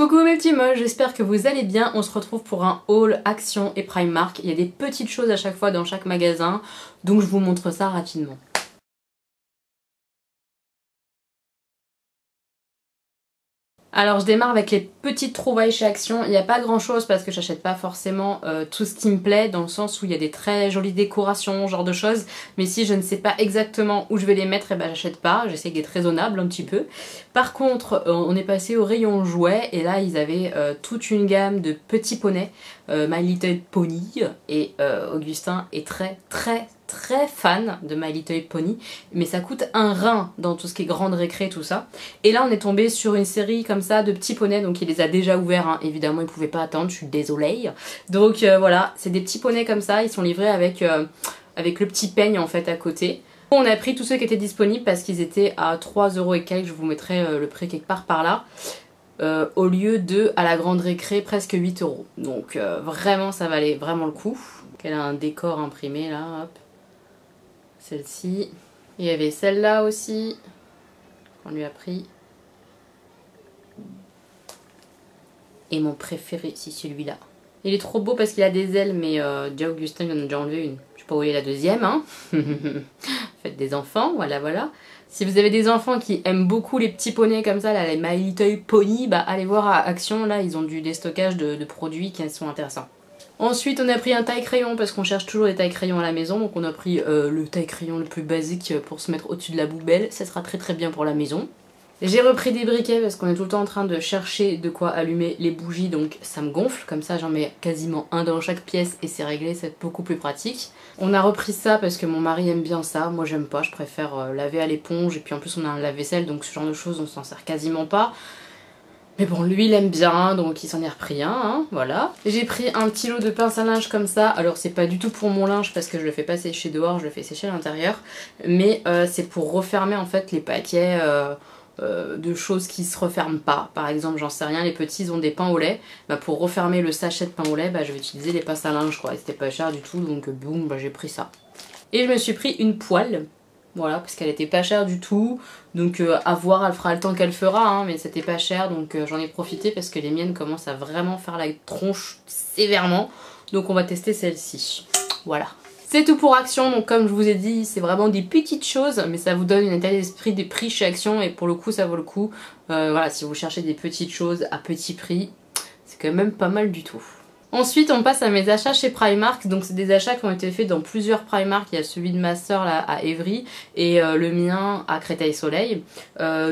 Coucou mes petits moches, j'espère que vous allez bien. On se retrouve pour un haul Action et Primark. Il y a des petites choses à chaque fois dans chaque magasin, donc je vous montre ça rapidement. Alors je démarre avec les petites trouvailles chez Action. Il n'y a pas grand chose parce que j'achète pas forcément tout ce qui me plaît, dans le sens où il y a des très jolies décorations, genre de choses. Mais si je ne sais pas exactement où je vais les mettre, et ben j'achète pas. J'essaie d'être raisonnable un petit peu. Par contre, on est passé au rayon jouets et là ils avaient toute une gamme de petits poneys, My Little Pony, et Augustin est très fan de My Little Pony, mais ça coûte un rein dans tout ce qui est grande récré, tout ça. Et là on est tombé sur une série comme ça de petits poneys, donc il les a déjà ouverts, hein. Évidemment il pouvait pas attendre, je suis désolée. Donc voilà, c'est des petits poneys comme ça, ils sont livrés avec le petit peigne en fait à côté. On a pris tous ceux qui étaient disponibles parce qu'ils étaient à 3 € et quelques, je vous mettrai le prix quelque part par là. Au lieu de, à la grande récré, presque 8 €. Donc vraiment ça valait vraiment le coup. Elle a un décor imprimé là, hop. Celle-ci. Il y avait celle-là aussi, qu'on lui a pris. Et mon préféré, c'est celui-là. Il est trop beau parce qu'il a des ailes, mais déjà Augustin il en a déjà enlevé une. Je sais pas où est la deuxième, hein. Faites des enfants, voilà. Si vous avez des enfants qui aiment beaucoup les petits poneys comme ça, là, les My Little Pony, bah allez voir à Action, là ils ont du déstockage de produits qui sont intéressants. Ensuite on a pris un taille-crayon parce qu'on cherche toujours des taille-crayons à la maison, donc on a pris le taille-crayon le plus basique pour se mettre au-dessus de la poubelle, ça sera très bien pour la maison. J'ai repris des briquets parce qu'on est tout le temps en train de chercher de quoi allumer les bougies, donc ça me gonfle, comme ça j'en mets quasiment un dans chaque pièce et c'est réglé, c'est beaucoup plus pratique. On a repris ça parce que mon mari aime bien ça, moi j'aime pas, je préfère laver à l'éponge, et puis en plus on a un lave-vaisselle, donc ce genre de choses on s'en sert quasiment pas. Mais bon, lui il aime bien, donc il s'en est repris un, hein, voilà. J'ai pris un petit lot de pince à linge comme ça. Alors c'est pas du tout pour mon linge parce que je le fais pas sécher dehors, je le fais sécher à l'intérieur. Mais c'est pour refermer en fait les paquets de choses qui se referment pas. Par exemple, j'en sais rien, les petits ils ont des pains au lait. Bah, pour refermer le sachet de pain au lait, bah, je vais utiliser les pinces à linge quoi. C'était pas cher du tout, donc boum, bah, j'ai pris ça. Et je me suis pris une poêle. Voilà, parce qu'elle était pas chère du tout, donc à voir, elle fera le temps qu'elle fera, hein, mais c'était pas cher, donc j'en ai profité parce que les miennes commencent à vraiment faire la tronche sévèrement, donc on va tester celle-ci. Voilà. C'est tout pour Action, donc comme je vous ai dit, c'est vraiment des petites choses, mais ça vous donne une état d'esprit des prix chez Action, et pour le coup ça vaut le coup. Voilà, si vous cherchez des petites choses à petit prix, c'est quand même pas mal du tout. Ensuite on passe à mes achats chez Primark, donc c'est des achats qui ont été faits dans plusieurs Primark. Il y a celui de ma soeur là à Évry et le mien à Créteil-Soleil.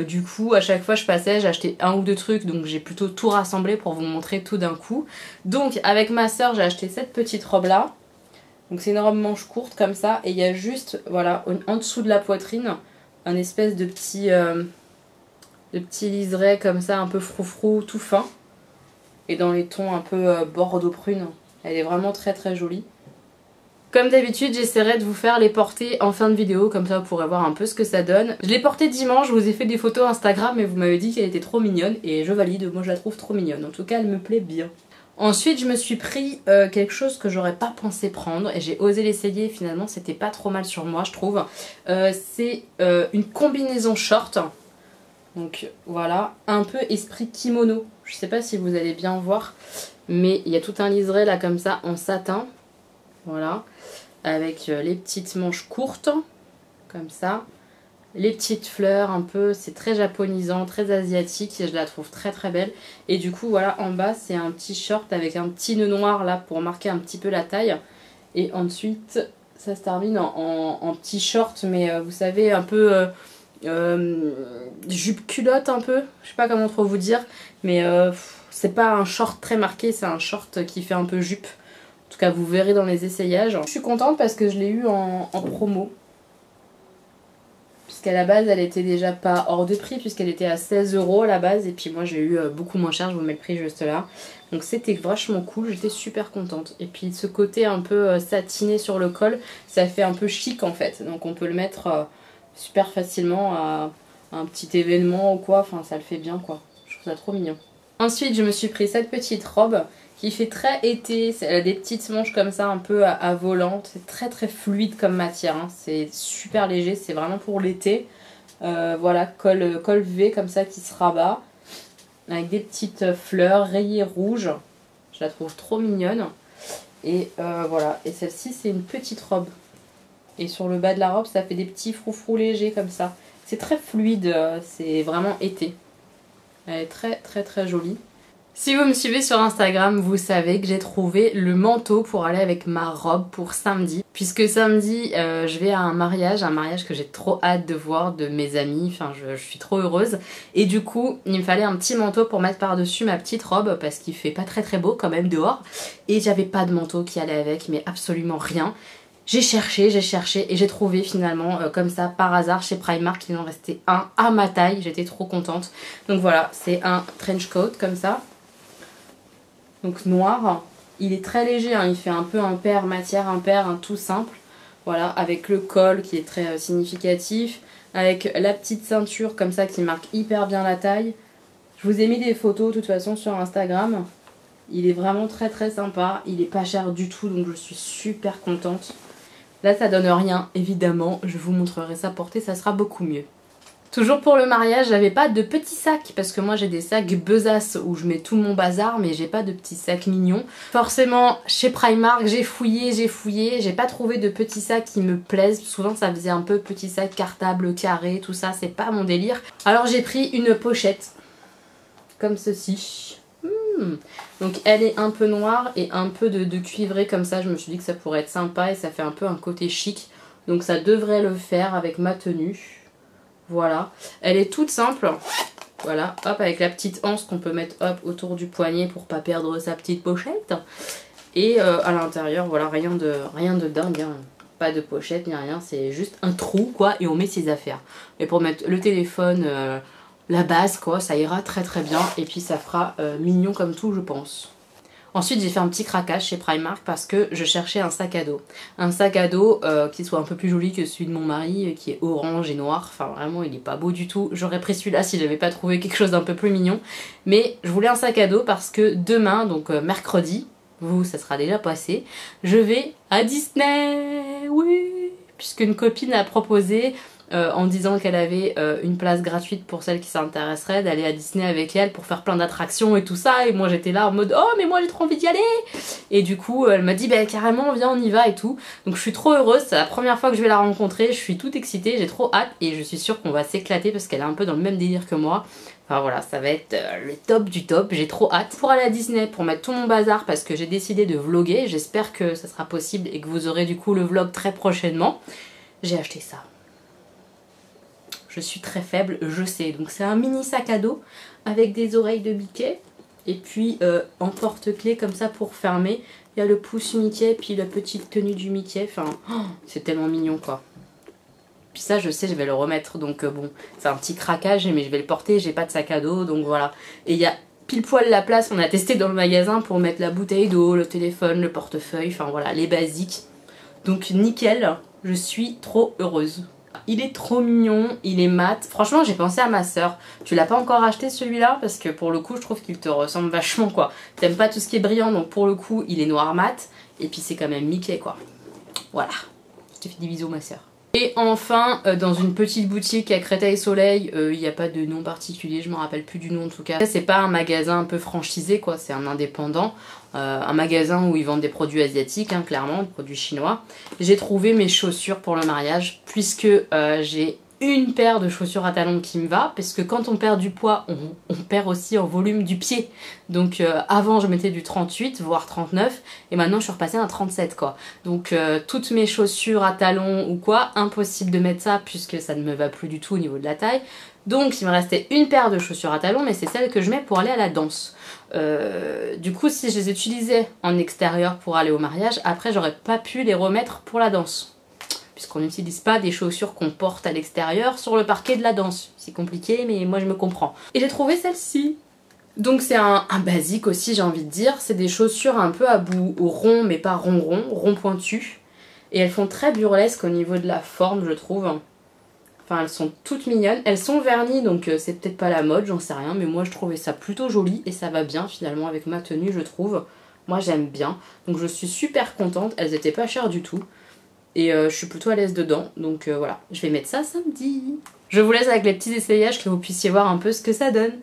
Du coup à chaque fois je passais, j'achetais un ou deux trucs, donc j'ai plutôt tout rassemblé pour vous montrer tout d'un coup. Donc avec ma soeur j'ai acheté cette petite robe là, donc c'est une robe manche courte comme ça, et il y a juste voilà en dessous de la poitrine un espèce de petit liseré comme ça, un peu froufrou, tout fin. Et dans les tons un peu bordeaux prune. Elle est vraiment très jolie. Comme d'habitude, j'essaierai de vous faire les porter en fin de vidéo, comme ça vous pourrez voir un peu ce que ça donne. Je l'ai portée dimanche, je vous ai fait des photos Instagram et vous m'avez dit qu'elle était trop mignonne, et je valide, moi je la trouve trop mignonne. En tout cas, elle me plaît bien. Ensuite, je me suis pris quelque chose que j'aurais pas pensé prendre et j'ai osé l'essayer, et finalement c'était pas trop mal sur moi je trouve. C'est une combinaison short. Donc voilà, un peu esprit kimono. Je sais pas si vous allez bien voir, mais il y a tout un liseré là comme ça en satin. Voilà, avec les petites manches courtes, comme ça. Les petites fleurs un peu, c'est très japonisant, très asiatique, et je la trouve très belle. Et du coup voilà, en bas c'est un petit short avec un petit nœud noir là pour marquer un petit peu la taille. Et ensuite ça se termine en petit short, mais vous savez un peu... jupe culotte un peu, je sais pas comment trop vous dire, mais c'est pas un short très marqué, c'est un short qui fait un peu jupe. En tout cas vous verrez dans les essayages. Je suis contente parce que je l'ai eu en promo, puisqu'à la base elle était déjà pas hors de prix, puisqu'elle était à 16 € à la base, et puis moi j'ai eu beaucoup moins cher, je vous mets le prix juste là. Donc c'était vachement cool, j'étais super contente. Et puis ce côté un peu satiné sur le col, ça fait un peu chic en fait, donc on peut le mettre super facilement à un petit événement ou quoi, enfin ça le fait bien quoi, je trouve ça trop mignon. Ensuite je me suis pris cette petite robe qui fait très été, elle a des petites manches comme ça un peu à volant, c'est très fluide comme matière, hein. C'est super léger, c'est vraiment pour l'été. Voilà, col V comme ça qui se rabat. avec des petites fleurs rayées rouges. Je la trouve trop mignonne. Et voilà, et celle-ci c'est une petite robe. Et sur le bas de la robe ça fait des petits froufrous légers comme ça. C'est très fluide, c'est vraiment été. Elle est très très très jolie. Si vous me suivez sur Instagram, vous savez que j'ai trouvé le manteau pour aller avec ma robe pour samedi. Puisque samedi, je vais à un mariage que j'ai trop hâte de voir de mes amis. Enfin, je suis trop heureuse. Et du coup, il me fallait un petit manteau pour mettre par-dessus ma petite robe parce qu'il fait pas très très beau quand même dehors. Et j'avais pas de manteau qui allait avec, mais absolument rien. J'ai cherché et j'ai trouvé finalement comme ça par hasard chez Primark. Il en restait un à ma taille, j'étais trop contente. Donc voilà, c'est un trench coat comme ça. Donc noir, il est très léger, hein. Il fait un peu impair, matière impair, hein, tout simple. Voilà, avec le col qui est très significatif, avec la petite ceinture comme ça qui marque hyper bien la taille. Je vous ai mis des photos de toute façon sur Instagram. Il est vraiment très très sympa, il est pas cher du tout donc je suis super contente. Là ça donne rien évidemment, je vous montrerai ça porté, ça sera beaucoup mieux. Toujours pour le mariage, j'avais pas de petits sacs parce que moi j'ai des sacs besaces où je mets tout mon bazar mais j'ai pas de petits sacs mignons. Forcément chez Primark j'ai fouillé, j'ai pas trouvé de petits sacs qui me plaisent. Souvent ça faisait un peu petit sac cartable, carré, tout ça, c'est pas mon délire. Alors j'ai pris une pochette comme ceci. Donc elle est un peu noire et un peu de cuivré comme ça, je me suis dit que ça pourrait être sympa et ça fait un peu un côté chic. Donc ça devrait le faire avec ma tenue. Voilà, elle est toute simple, voilà, hop, avec la petite anse qu'on peut mettre hop autour du poignet pour pas perdre sa petite pochette. Et à l'intérieur, voilà, rien de dingue, hein. Pas de pochette ni rien, c'est juste un trou quoi et on met ses affaires. Mais pour mettre le téléphone, la base quoi, ça ira très très bien et puis ça fera mignon comme tout je pense. Ensuite j'ai fait un petit craquage chez Primark parce que je cherchais un sac à dos. Un sac à dos qui soit un peu plus joli que celui de mon mari qui est orange et noir. Enfin vraiment il est pas beau du tout. J'aurais pris celui-là si j'avais pas trouvé quelque chose d'un peu plus mignon. Mais je voulais un sac à dos parce que demain, donc mercredi, vous ça sera déjà passé, je vais à Disney. Oui, puisque une copine a proposé en disant qu'elle avait une place gratuite pour celles qui s'intéresseraient d'aller à Disney avec elle pour faire plein d'attractions et tout ça, et moi j'étais là en mode oh mais moi j'ai trop envie d'y aller, et du coup elle m'a dit bah carrément viens on y va et tout, donc je suis trop heureuse, c'est la première fois que je vais la rencontrer, je suis toute excitée, j'ai trop hâte et je suis sûre qu'on va s'éclater parce qu'elle est un peu dans le même délire que moi. Enfin voilà, ça va être le top du top, j'ai trop hâte. Pour aller à Disney, pour mettre tout mon bazar parce que j'ai décidé de vlogger, j'espère que ça sera possible et que vous aurez du coup le vlog très prochainement, j'ai acheté ça. Je suis très faible, je sais. Donc c'est un mini sac à dos avec des oreilles de Mickey. Et puis en porte-clés comme ça pour fermer. Il y a le pouce Mickey puis la petite tenue du Mickey. Enfin, oh, c'est tellement mignon quoi. Puis ça je sais, je vais le remettre. Donc bon, c'est un petit craquage mais je vais le porter. J'ai pas de sac à dos donc voilà. Et il y a pile poil la place. On a testé dans le magasin pour mettre la bouteille d'eau, le téléphone, le portefeuille. Enfin voilà, les basiques. Donc nickel, je suis trop heureuse. Il est trop mignon, il est mat. Franchement j'ai pensé à ma soeur. Tu l'as pas encore acheté celui-là parce que pour le coup je trouve qu'il te ressemble vachement quoi. T'aimes pas tout ce qui est brillant donc pour le coup il est noir mat. Et puis c'est quand même Mickey quoi. Voilà. Je te fais des bisous ma soeur. Et enfin dans une petite boutique à Créteil-Soleil, il n'y a pas de nom particulier, je me rappelle plus du nom en tout cas. C'est pas un magasin un peu franchisé quoi, c'est un indépendant. Un magasin où ils vendent des produits asiatiques, hein, clairement, des produits chinois. J'ai trouvé mes chaussures pour le mariage, puisque j'ai une paire de chaussures à talons qui me va, parce que quand on perd du poids, on perd aussi en volume du pied. Donc avant je mettais du 38, voire 39, et maintenant je suis repassée à un 37 quoi. Donc toutes mes chaussures à talons ou quoi, impossible de mettre ça, puisque ça ne me va plus du tout au niveau de la taille. Donc il me restait une paire de chaussures à talons, mais c'est celle que je mets pour aller à la danse. Du coup si je les utilisais en extérieur pour aller au mariage, après j'aurais pas pu les remettre pour la danse. Puisqu'on n'utilise pas des chaussures qu'on porte à l'extérieur sur le parquet de la danse. C'est compliqué mais moi je me comprends. Et j'ai trouvé celle-ci. Donc c'est un basique aussi j'ai envie de dire. C'est des chaussures un peu à bout rond mais pas rond pointu. Et elles font très burlesque au niveau de la forme je trouve. Enfin elles sont toutes mignonnes, elles sont vernies donc c'est peut-être pas la mode, j'en sais rien, mais moi je trouvais ça plutôt joli et ça va bien finalement avec ma tenue je trouve. Moi j'aime bien, donc je suis super contente, elles étaient pas chères du tout et je suis plutôt à l'aise dedans, donc voilà, je vais mettre ça samedi. Je vous laisse avec les petits essayages que vous puissiez voir un peu ce que ça donne.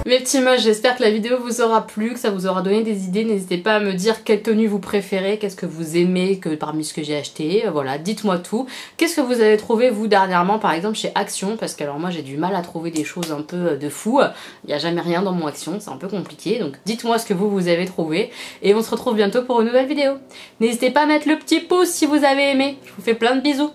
Mes petits moches, j'espère que la vidéo vous aura plu, que ça vous aura donné des idées. N'hésitez pas à me dire quelle tenue vous préférez, qu'est-ce que vous aimez parmi ce que j'ai acheté. Voilà, dites-moi tout. Qu'est-ce que vous avez trouvé vous dernièrement par exemple chez Action? Parce que alors moi j'ai du mal à trouver des choses un peu de fou. Il n'y a jamais rien dans mon Action, c'est un peu compliqué. Donc dites-moi ce que vous avez trouvé. Et on se retrouve bientôt pour une nouvelle vidéo. N'hésitez pas à mettre le petit pouce si vous avez aimé. Je vous fais plein de bisous.